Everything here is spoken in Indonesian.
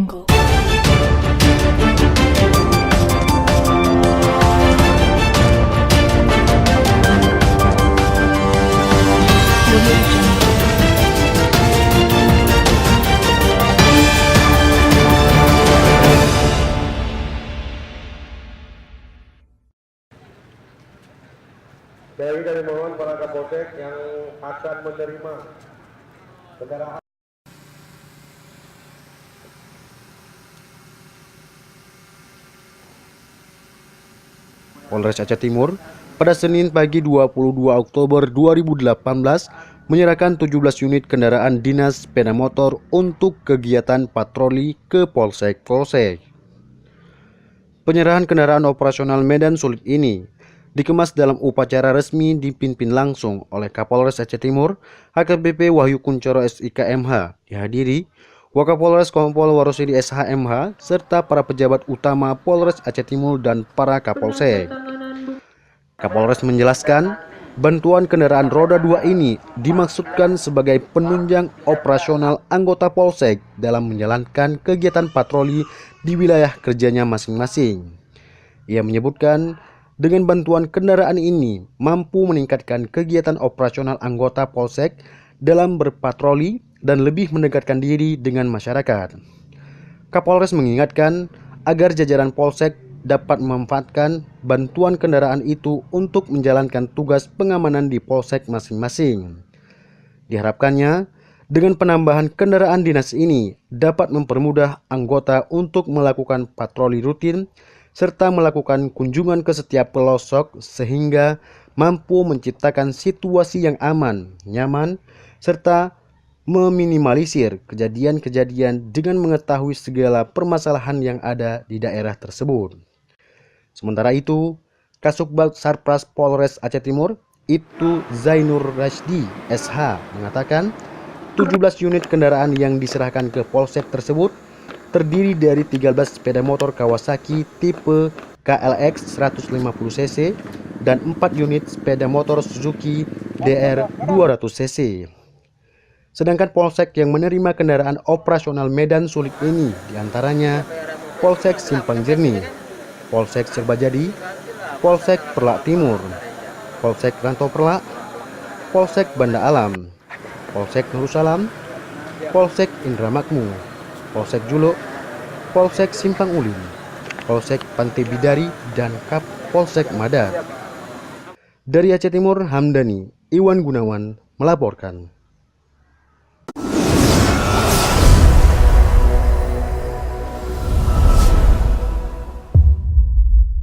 Angle. Dari kami mohon para Kapolsek yang akan menerima kendaraan. Polres Aceh Timur pada Senin pagi 22 Oktober 2018 menyerahkan 17 unit kendaraan dinas sepeda motor untuk kegiatan patroli ke polsek-polsek. Penyerahan kendaraan operasional Medan Sulit ini dikemas dalam upacara resmi dipimpin langsung oleh Kapolres Aceh Timur AKBP Wahyu Kuncoro SIK MH, dihadiri Wakapolres Kompol Warosidi SH MH serta para pejabat utama Polres Aceh Timur dan para Kapolsek. Kapolres menjelaskan, bantuan kendaraan roda 2 ini dimaksudkan sebagai penunjang operasional anggota Polsek dalam menjalankan kegiatan patroli di wilayah kerjanya masing-masing. Ia menyebutkan, dengan bantuan kendaraan ini mampu meningkatkan kegiatan operasional anggota Polsek dalam berpatroli dan lebih mendekatkan diri dengan masyarakat. Kapolres mengingatkan agar jajaran Polsek dapat memanfaatkan bantuan kendaraan itu untuk menjalankan tugas pengamanan di Polsek masing-masing. Diharapkannya, dengan penambahan kendaraan dinas ini dapat mempermudah anggota untuk melakukan patroli rutin serta melakukan kunjungan ke setiap pelosok sehingga mampu menciptakan situasi yang aman, nyaman, serta meminimalisir kejadian-kejadian dengan mengetahui segala permasalahan yang ada di daerah tersebut. Sementara itu, Kasubag Sarpras Polres Aceh Timur, Ibtu Zainur Rashdi SH mengatakan 17 unit kendaraan yang diserahkan ke Polsek tersebut terdiri dari 13 sepeda motor Kawasaki tipe KLX 150cc dan 4 unit sepeda motor Suzuki DR 200cc. Sedangkan Polsek yang menerima kendaraan operasional Medan Sulit ini diantaranya Polsek Simpang Jernih, Polsek Serbajadi, Polsek Perlak Timur, Polsek Rantau Perlak, Polsek Banda Alam, Polsek Nursalam, Polsek Indramakmu, Polsek Juluk, Polsek Simpang Ulin, Polsek Pantai Bidari, dan Kap Polsek Madar. Dari Aceh Timur, Hamdani Iwan Gunawan melaporkan.